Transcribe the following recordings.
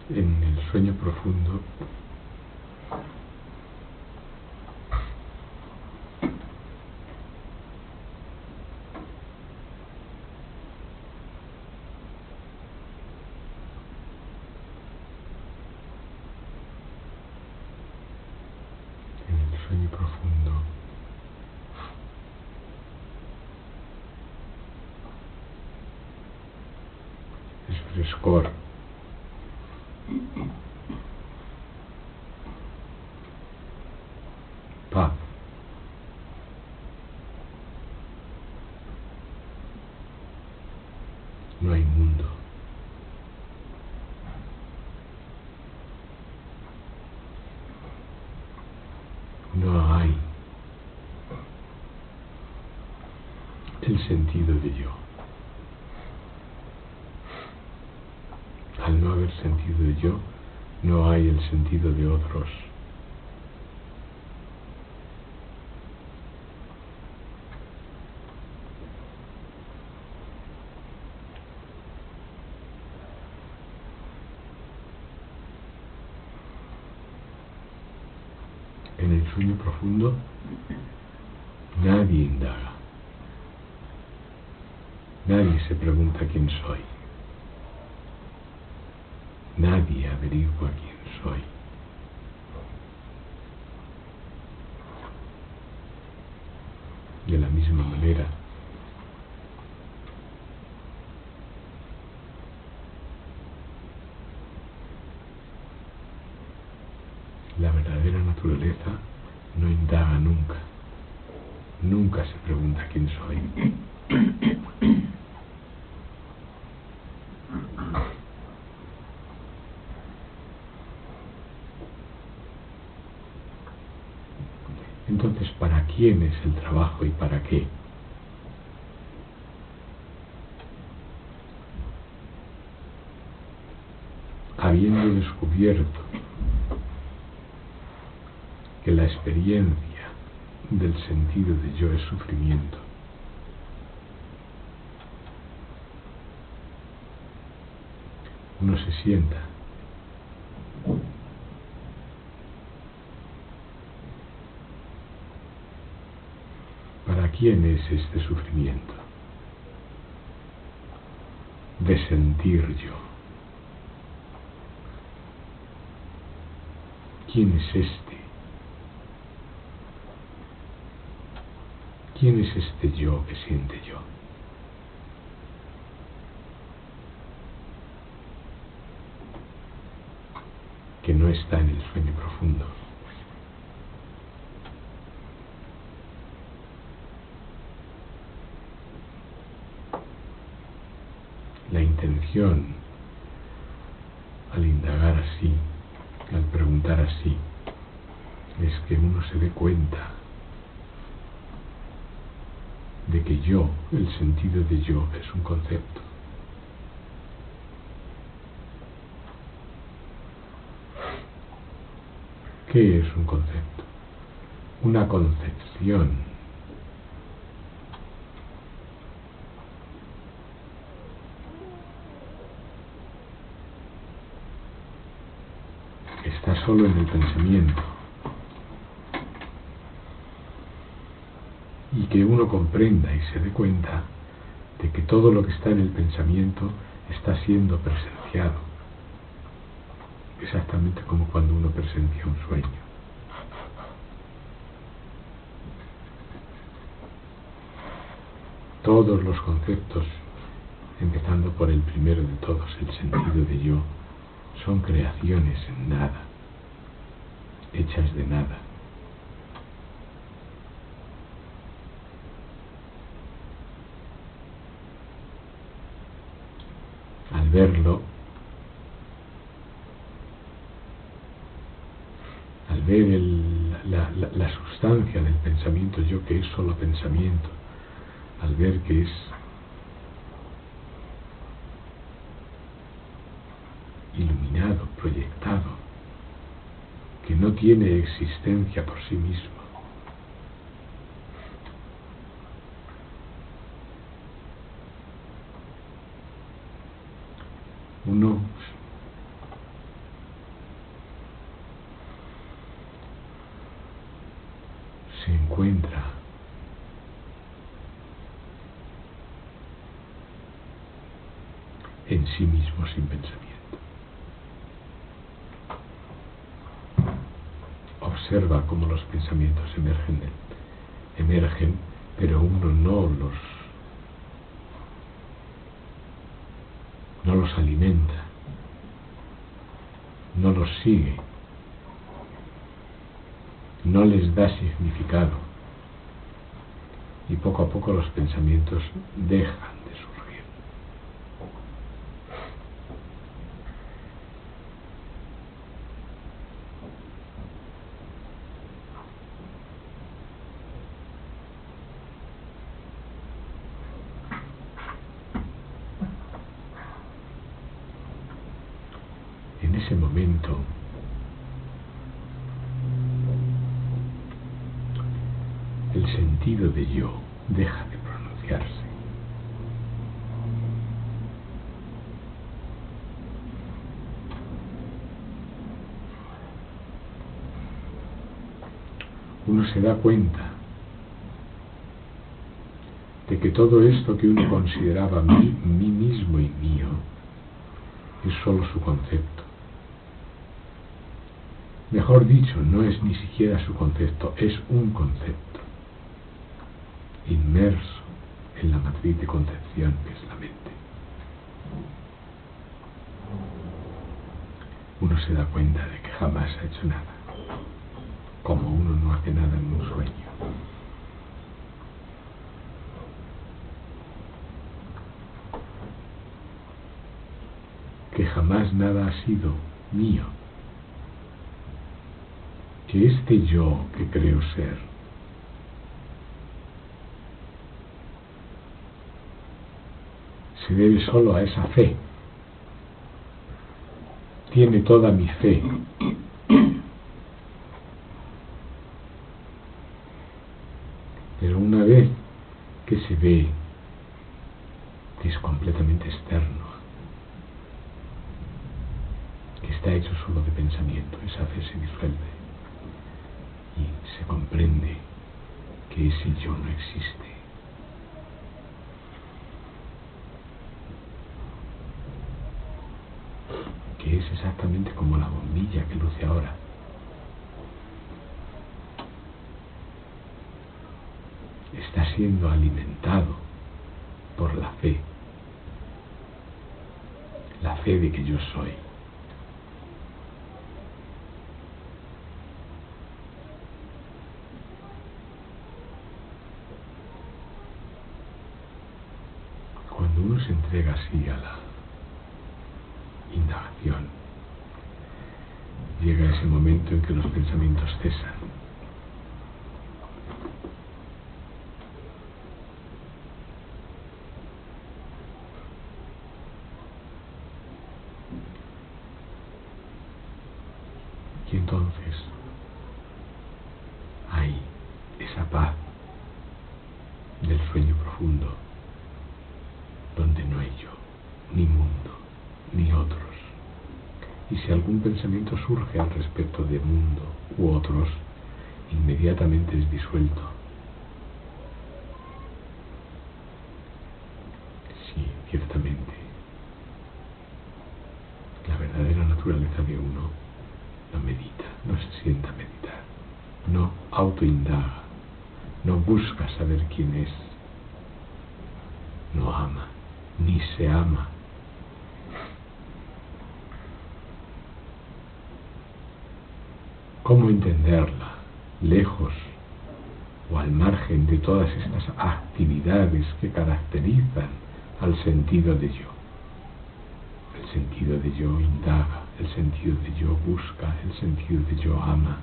En el sueño profundo es frescor, paz, no hay mundo, no hay el sentido de yo. Al no haber sentido de yo, no hay el sentido de otros. En el sueño profundo, nadie indaga. Nadie se pregunta quién soy. Nadie averigua quién soy. De la misma manera, la verdadera naturaleza no indaga nunca. Nunca se pregunta quién soy. Entonces, ¿para quién es el trabajo y para qué? Habiendo descubierto que la experiencia del sentido de yo es sufrimiento, uno se sienta ¿para quién es este sufrimiento de sentir yo? ¿Quién es este? ¿Quién es este yo que siente yo? Que no está en el sueño profundo. La intención al indagar así, al preguntar así, es que uno se dé cuenta de que yo, el sentido de yo, es un concepto. ¿Qué es un concepto? Una concepción. Está solo en el pensamiento. Y que uno comprenda y se dé cuenta de que todo lo que está en el pensamiento está siendo presenciado. Exactamente como cuando uno presencia un sueño. Todos los conceptos, empezando por el primero de todos, el sentido de yo, son creaciones en nada, hechas de nada. Al verlo, al ver la sustancia del pensamiento yo, que es solo pensamiento, al ver que es iluminado, proyectado, que no tiene existencia por sí mismo, uno encuentra en sí mismo sin pensamiento. Observa cómo los pensamientos emergen, pero uno no los alimenta, no los sigue, no les da significado, y poco a poco los pensamientos dejan de surgir. En ese momento, el sentido de yo deja de pronunciarse. Uno se da cuenta de que todo esto que uno consideraba mí mismo y mío es solo su concepto. Mejor dicho, no es ni siquiera su concepto, es un concepto inmerso en la matriz de concepción que es la mente. Uno se da cuenta de que jamás ha hecho nada, como uno no hace nada en un sueño. Que jamás nada ha sido mío. Que este yo que creo ser se debe solo a esa fe. Tiene toda mi fe. Pero una vez que se ve que es completamente externo, que está hecho solo de pensamiento, esa fe se disuelve y se comprende que ese yo no existe. Que es exactamente como la bombilla que luce ahora. Está siendo alimentado por la fe de que yo soy. Cuando uno se entrega así a la indagación, llega ese momento en que los pensamientos cesan. Y entonces hay esa paz del sueño profundo, donde no hay yo, ni mundo, ni otros. Y si algún pensamiento surge al respecto de mundo u otros, inmediatamente es disuelto. Sí, ciertamente, la verdadera naturaleza de uno no medita, no se sienta a meditar, no autoindaga, no busca saber quién es, no ama, ni se ama. ¿Cómo entenderla, lejos o al margen de todas estas actividades que caracterizan al sentido de yo? El sentido de yo indaga, el sentido de yo busca, el sentido de yo ama,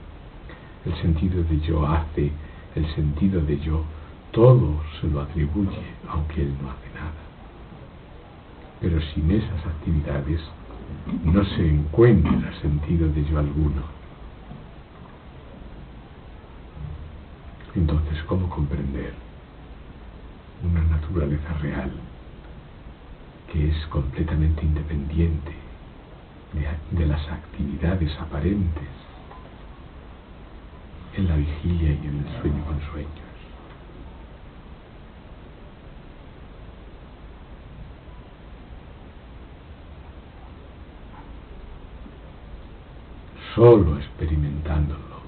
el sentido de yo hace, el sentido de yo, todo se lo atribuye, aunque él no hace nada. Pero sin esas actividades no se encuentra sentido de yo alguno. Entonces, ¿cómo comprender una naturaleza real que es completamente independiente de las actividades aparentes en la vigilia y en el sueño con sueños. Solo experimentándolo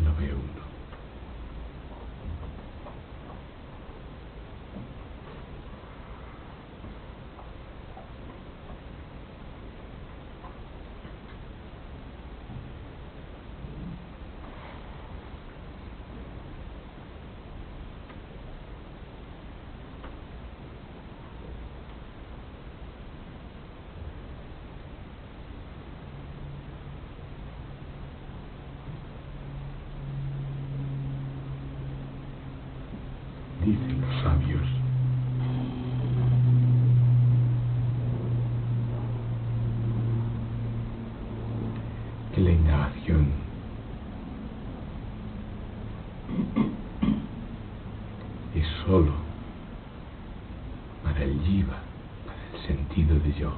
lo ve uno. Dicen los sabios que la indagación es solo para el jiva, para el sentido de yo,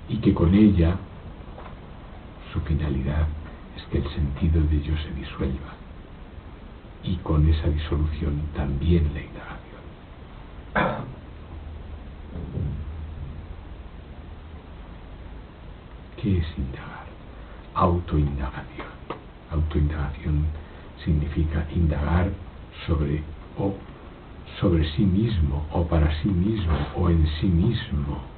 y que con ella su finalidad es que el sentido de yo se disuelva, y con esa disolución también la indagación. ¿Qué es indagar? Autoindagación. Autoindagación significa indagar sobre sí mismo, o para sí mismo, o en sí mismo.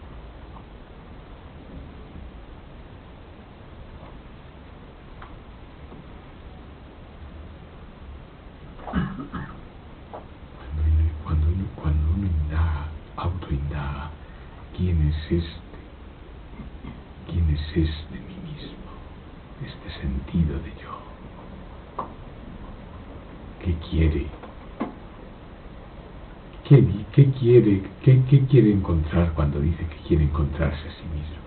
Cuando uno indaga, autoindaga, ¿quién es este? ¿Quién es este mí mismo? Este sentido de yo. ¿Qué quiere? ¿Qué quiere encontrar cuando dice que quiere encontrarse a sí mismo?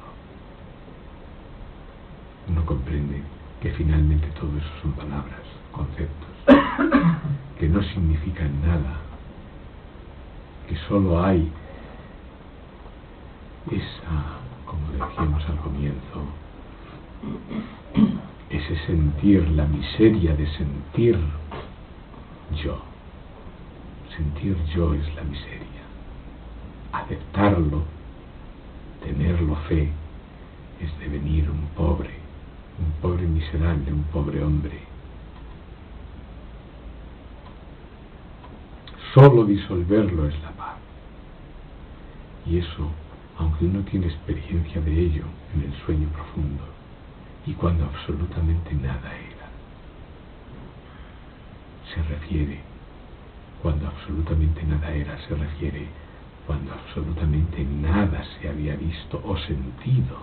Uno comprende que finalmente todo eso son palabras, conceptos, que no significan nada, que solo hay esa, como decíamos al comienzo, ese sentir, la miseria de sentir yo. Sentir yo es la miseria. Aceptarlo, tenerlo fe, es devenir un pobre miserable, un pobre hombre. Solo disolverlo es la paz. Y eso, aunque uno tiene experiencia de ello en el sueño profundo, y cuando absolutamente nada era, se refiere, cuando absolutamente nada era, se refiere cuando absolutamente nada se había visto o sentido,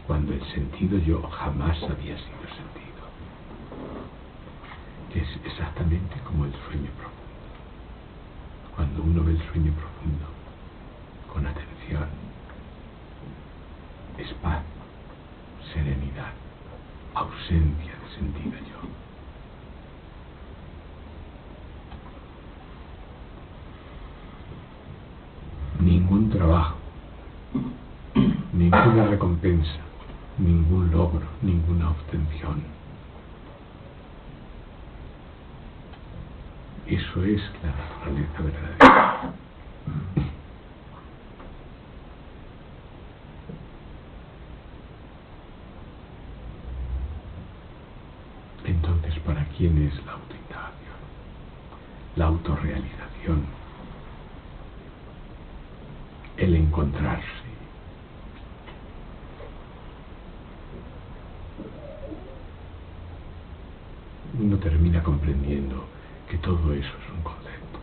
cuando el sentido yo jamás había sido sentido. Es exactamente como el sueño profundo. Cuando uno ve el sueño profundo con atención, es paz, serenidad, ausencia de sentido yo. Ningún trabajo, ninguna recompensa, ningún logro, ninguna obtención. Eso es la naturaleza verdadera. Entonces, ¿para quién es la autoindagación? La autorrealización, el encontrarse. Uno termina comprendiendo que todo eso es un concepto,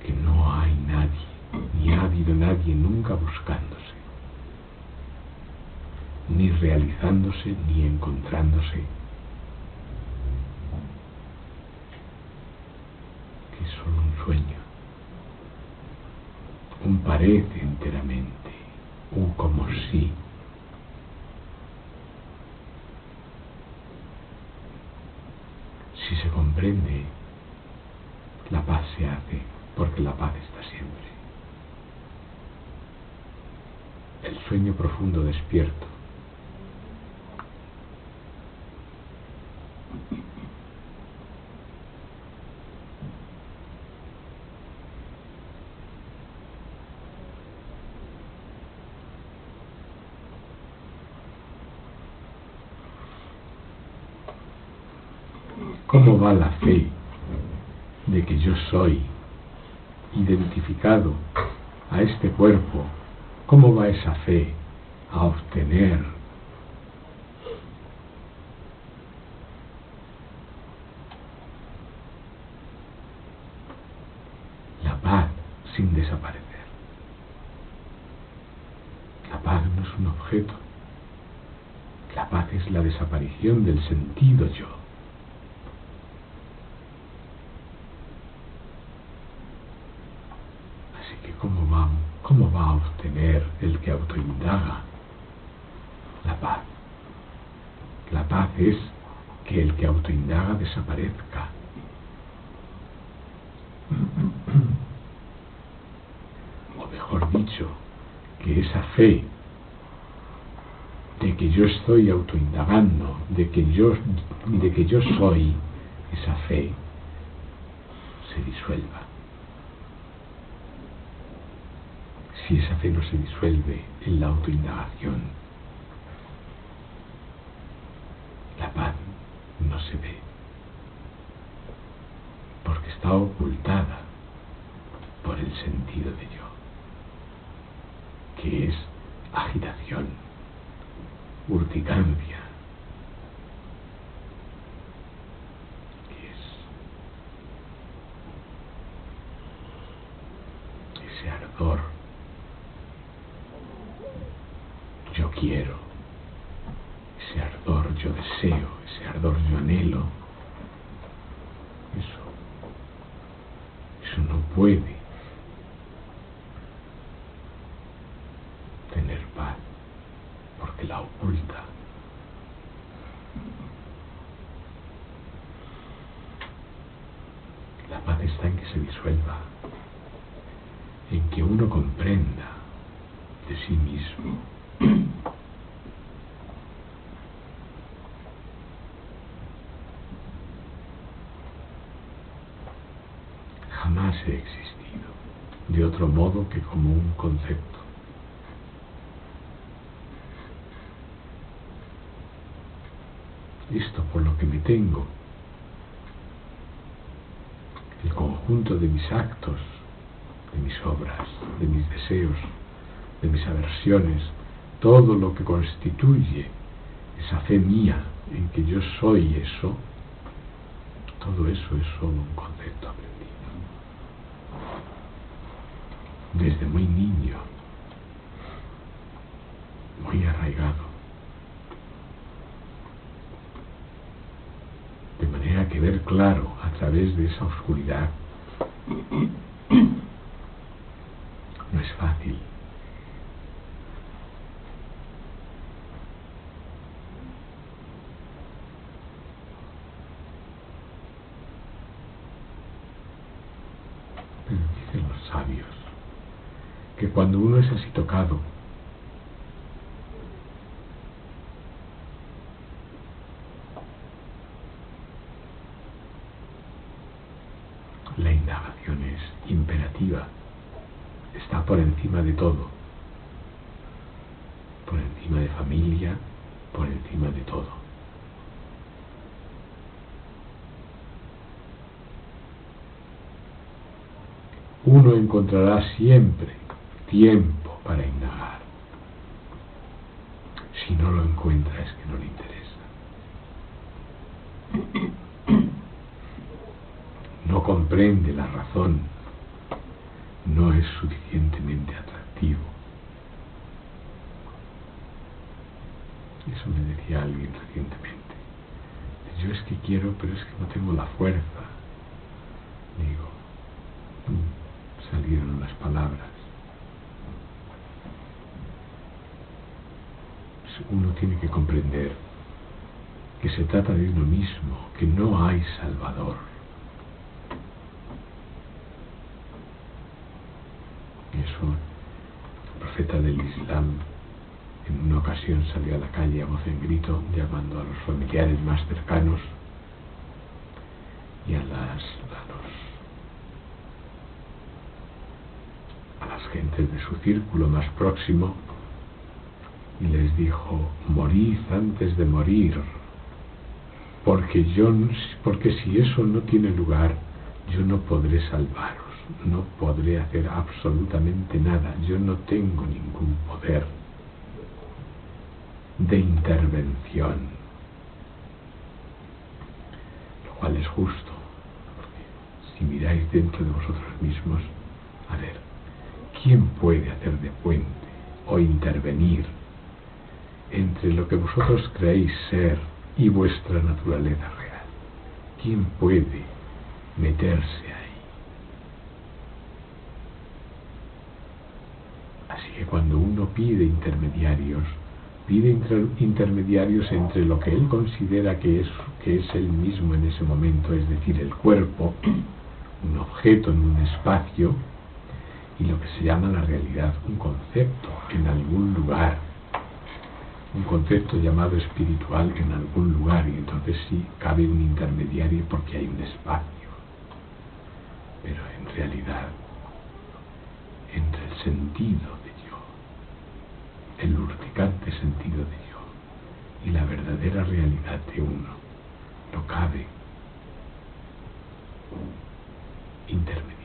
que no hay nadie, ni ha habido nadie nunca buscándose, ni realizándose, ni encontrándose, que es solo un sueño, un parece enteramente, un como si. Si se comprende, la paz se hace, porque la paz está siempre. El sueño profundo despierto ¿Cómo va la fe de que yo soy identificado a este cuerpo? ¿Cómo va esa fe a obtener la paz sin desaparecer? La paz no es un objeto. La paz es la desaparición del sentido yo. Así que ¿cómo va a obtener el que autoindaga la paz? La paz es que el que autoindaga desaparezca. O mejor dicho, que esa fe de que yo estoy autoindagando, de que yo soy, esa fe se disuelva. Si esa fe no se disuelve en la autoindagación, la paz no se ve, porque está ocultada por el sentido de yo, que es agitación, urticancia, que es ese ardor. Yo quiero, ese ardor yo deseo, ese ardor yo anhelo. Eso no puede tener paz, porque la oculta. La paz está en que se disuelva, en que uno comprenda de sí mismo jamás he existido de otro modo que como un concepto. Esto por lo que me tengo, el conjunto de mis actos, de mis obras, de mis deseos, de mis aversiones, todo lo que constituye esa fe mía en que yo soy eso, todo eso es solo un concepto aprendido. Desde muy niño, muy arraigado. De manera que ver claro a través de esa oscuridad no es fácil. Pero dicen los sabios que cuando uno es así tocado, la indagación es imperativa, está por encima de todo, por encima de familia, por encima de todo. Uno encontrará siempre tiempo para indagar. Si no lo encuentra es que no le interesa. No comprende la razón, no es suficientemente atractivo. Eso me decía alguien recientemente. Yo es que quiero, pero es que no tengo la fuerza. Digo, salieron las palabras. Uno tiene que comprender que se trata de uno mismo, que no hay salvador. Y eso, el profeta del Islam en una ocasión salió a la calle a voz en grito, llamando a los familiares más cercanos y a las gentes de su círculo más próximo, y les dijo: morid antes de morir, porque si eso no tiene lugar, yo no podré salvaros, no podré hacer absolutamente nada, yo no tengo ningún poder de intervención, lo cual es justo, porque si miráis dentro de vosotros mismos, a ver, ¿quién puede hacer de puente o intervenir entre lo que vosotros creéis ser y vuestra naturaleza real? ¿Quién puede meterse ahí? Así que cuando uno pide intermediarios entre lo que él considera que es él mismo en ese momento, es decir, el cuerpo, un objeto en un espacio, y lo que se llama la realidad, un concepto en algún lugar, un concepto llamado espiritual en algún lugar, y entonces sí cabe un intermediario porque hay un espacio. Pero en realidad, entre el sentido de yo, el urticante sentido de yo, y la verdadera realidad de uno, no cabe intermediario.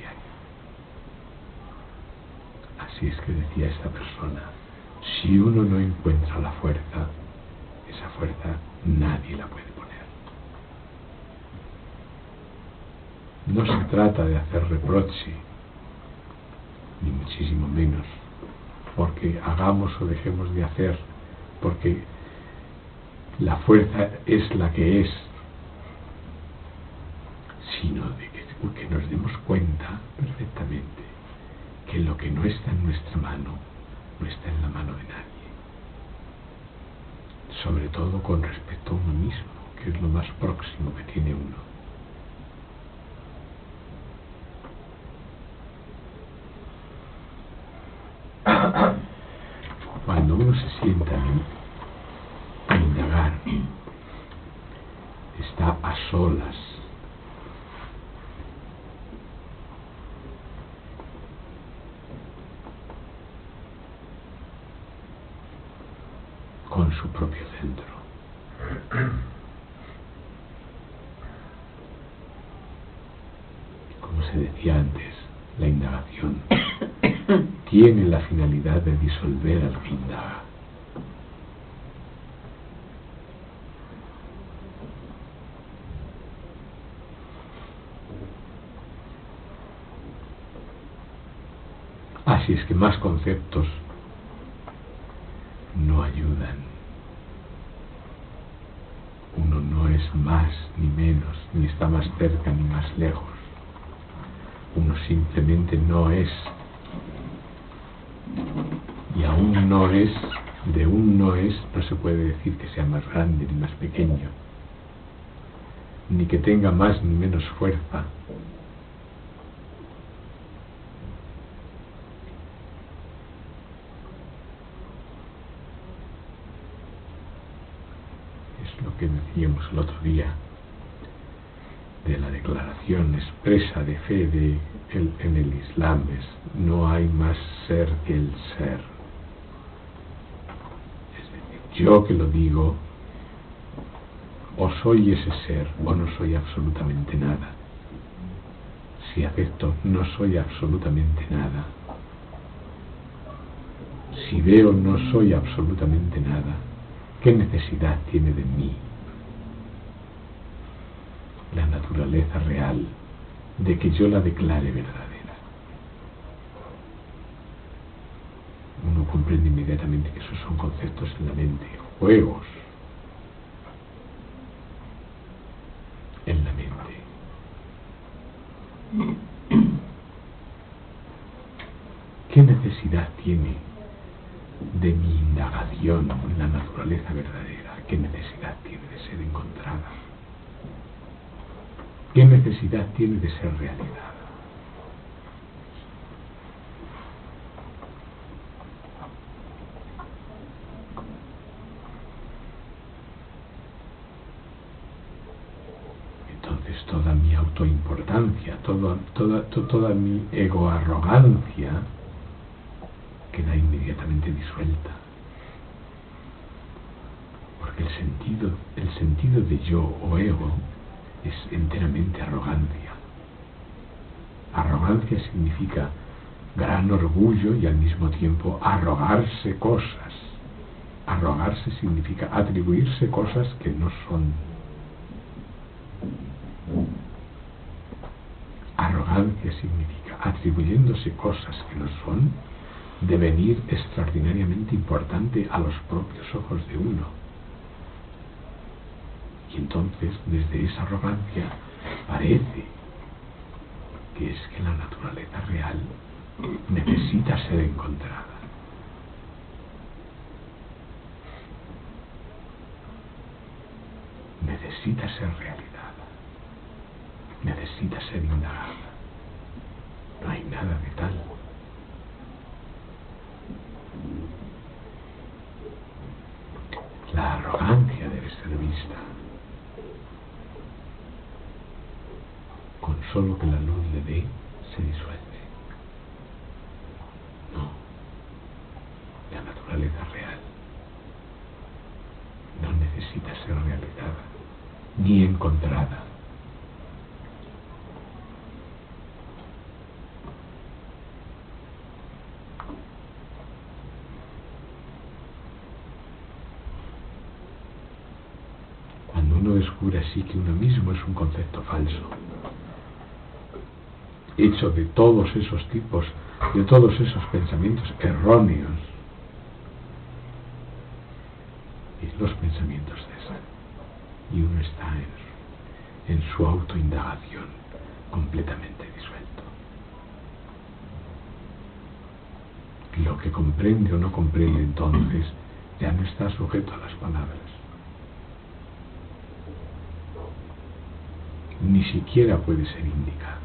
Así es que decía esta persona, si uno no encuentra la fuerza, esa fuerza nadie la puede poner. No se trata de hacer reproche, ni muchísimo menos, porque hagamos o dejemos de hacer, porque la fuerza es la que es, sino de que nos demos cuenta perfectamente que lo que no está en nuestra mano no está en la mano de nadie, sobre todo con respecto a uno mismo, que es lo más próximo que tiene uno. Cuando uno se sienta a indagar, está a solas con su propio centro. Como se decía antes, la indagación tiene la finalidad de disolver al que indaga. Así es que más conceptos no ayudan. Uno no es más ni menos, ni está más cerca ni más lejos. Uno simplemente no es. Y aún no es, de un no es, no se puede decir que sea más grande ni más pequeño, ni que tenga más ni menos fuerza. Es lo que decíamos el otro día de la declaración expresa de fe en el Islam, es no hay más ser que el ser. Es decir, yo que lo digo, o soy ese ser o no soy absolutamente nada. Si acepto no soy absolutamente nada. Si veo no soy absolutamente nada. ¿Qué necesidad tiene de mí la naturaleza real de que yo la declare verdadera? Uno comprende inmediatamente que esos son conceptos en la mente, juegos en la mente. ¿Qué necesidad tiene de mi indagación en la naturaleza verdadera? ¿Qué necesidad tiene de ser encontrada? ¿Qué necesidad tiene de ser realidad? Entonces toda mi autoimportancia, toda mi egoarrogancia queda inmediatamente disuelta. Porque el sentido de yo o ego es enteramente arrogancia. Arrogancia significa gran orgullo y al mismo tiempo arrogarse cosas. Arrogarse significa atribuirse cosas que no son. Arrogancia significa, atribuyéndose cosas que no son, devenir extraordinariamente importante a los propios ojos de uno. Y entonces, desde esa arrogancia, parece que es que la naturaleza real necesita ser encontrada. Necesita ser realizada. Necesita ser indagada. No hay nada de tal. La arrogancia debe ser vista. Con solo que la luz le dé, se disuelve. No. La naturaleza real no necesita ser realizada, ni encontrada. Cuando uno descubre así que uno mismo es un concepto falso, hecho de todos esos tipos, de todos esos pensamientos erróneos, y los pensamientos cesan, y uno está en su autoindagación completamente disuelto. Lo que comprende o no comprende entonces ya no está sujeto a las palabras. Ni siquiera puede ser indicado.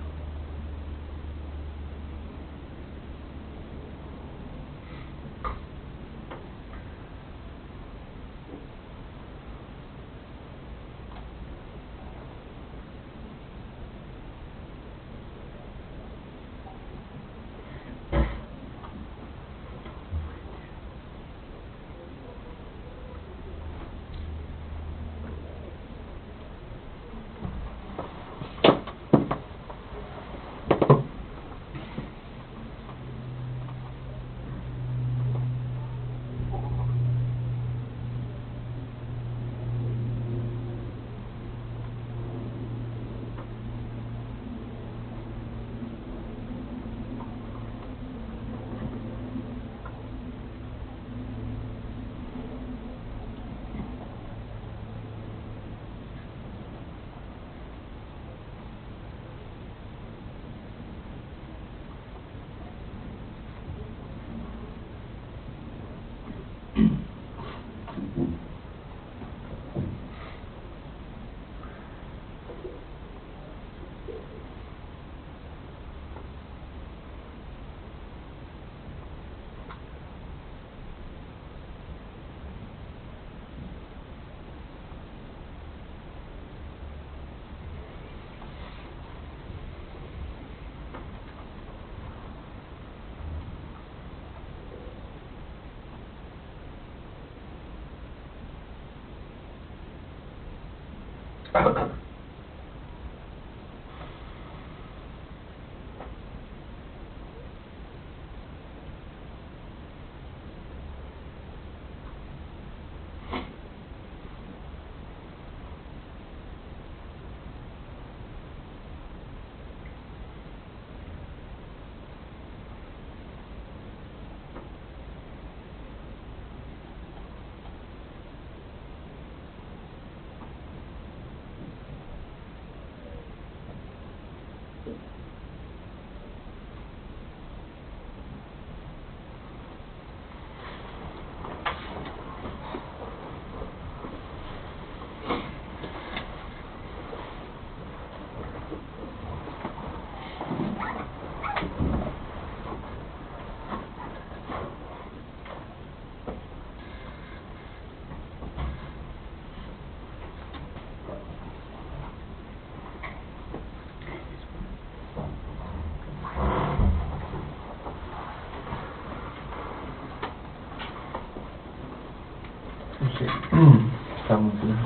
Está muy claro.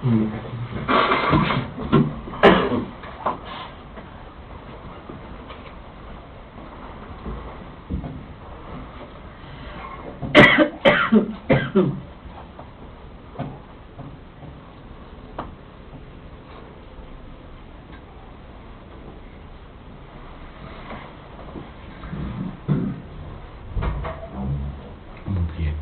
Indicación clara. Muy bien.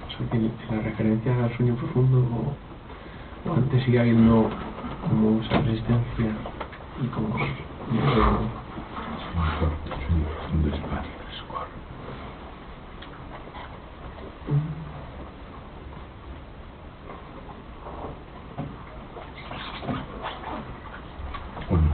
O sea, que en la referencia al sueño profundo o antes sigue habiendo como esa resistencia y como Un despacio, escorre. Uno.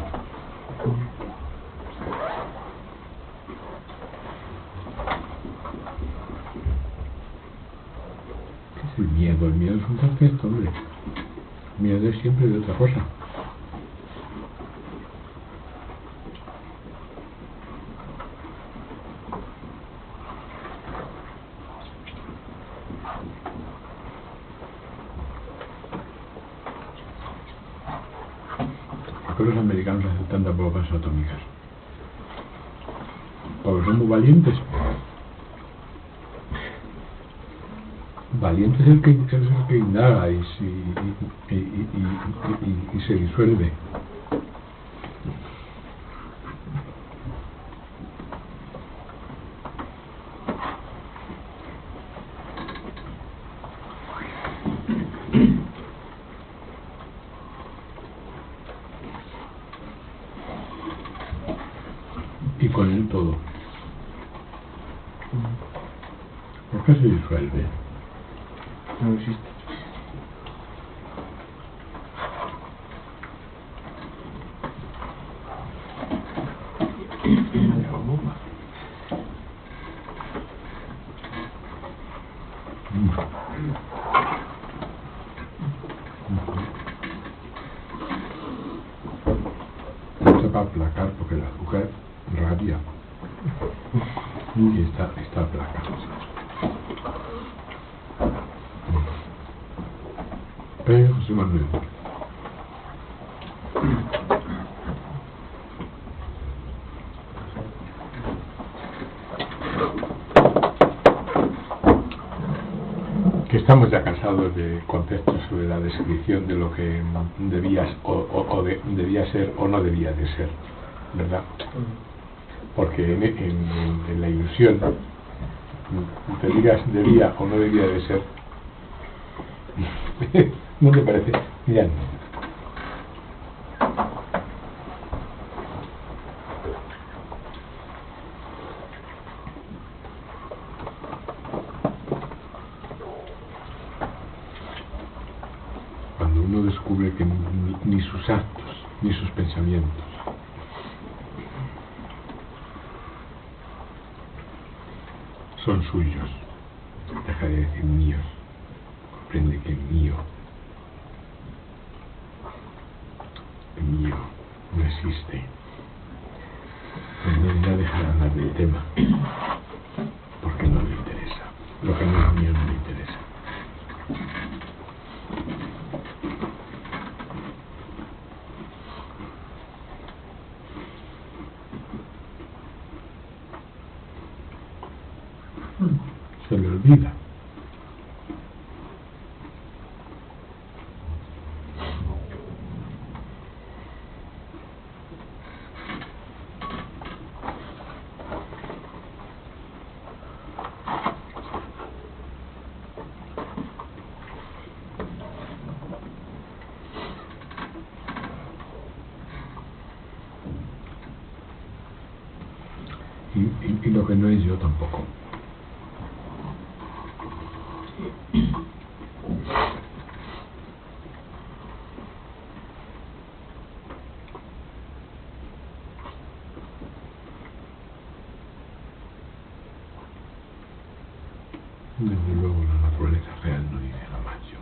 ¿Qué es el miedo? El miedo es un concepto, hombre. El miedo es siempre de otra cosa. ¿Por qué los americanos hacen tantas bombas atómicas? Porque son muy valientes. Valiente es el que indaga y se disuelve. Y con él todo. ¿Por qué se disuelve? no existe. La bomba. No se va a aplacar porque el azúcar rabia. Y está aplacado. José Manuel. Que estamos ya cansados de conceptos sobre la descripción de lo que debías debía ser o no debía de ser, ¿verdad? Porque en la ilusión te digas debía o no debía de ser. ¿No te parece? Mirad. Cuando uno descubre que ni sus actos ni sus pensamientos son suyos, deja de decir míos, comprende que el mío no existe. Entonces ya deja de hablar del tema. y lo que no es yo tampoco. Desde luego la naturaleza real no dice jamás yo.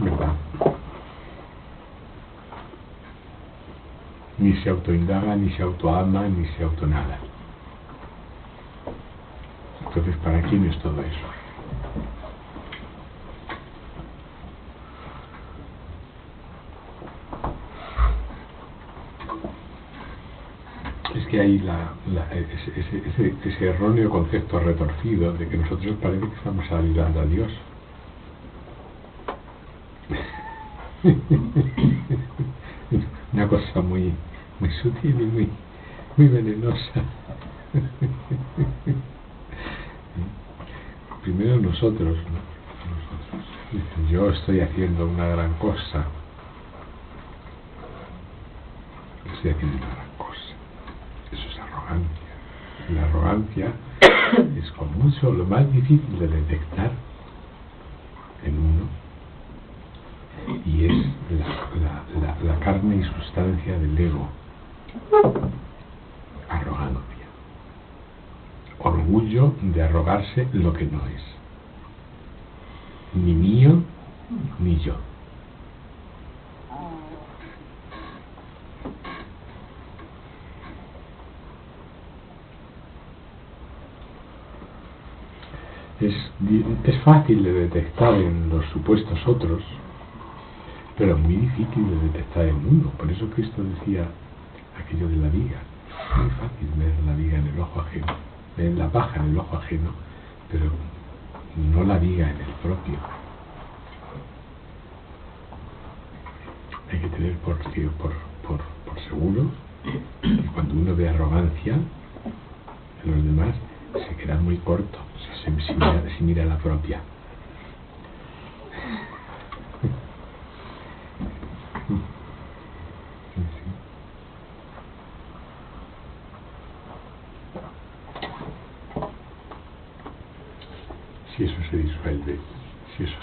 ¿Verdad? Ni se autoindaga, ni se autoama, ni se autonada. Entonces, ¿para quién es todo eso? Es que hay ese erróneo concepto retorcido de que nosotros parece que estamos ayudando a Dios. Una cosa muy sutil y muy venenosa. Primero nosotros, ¿no? Dicen, yo estoy haciendo una gran cosa. Estoy haciendo una gran cosa. Eso es arrogancia. La arrogancia es con mucho lo más difícil de detectar en uno, y es la carne y sustancia del ego. Arrogancia. Orgullo de arrogarse lo que no es. Ni mío, ni yo. Es fácil de detectar en los supuestos otros, pero muy difícil de detectar en uno. Por eso Cristo decía aquello de la viga. Es muy fácil ver la viga en el ojo ajeno, ver la paja en el ojo ajeno, pero no la viga en el propio. Hay que tener por seguro que cuando uno ve arrogancia en los demás, se queda muy corto si mira la propia. Si eso se disuelve, si eso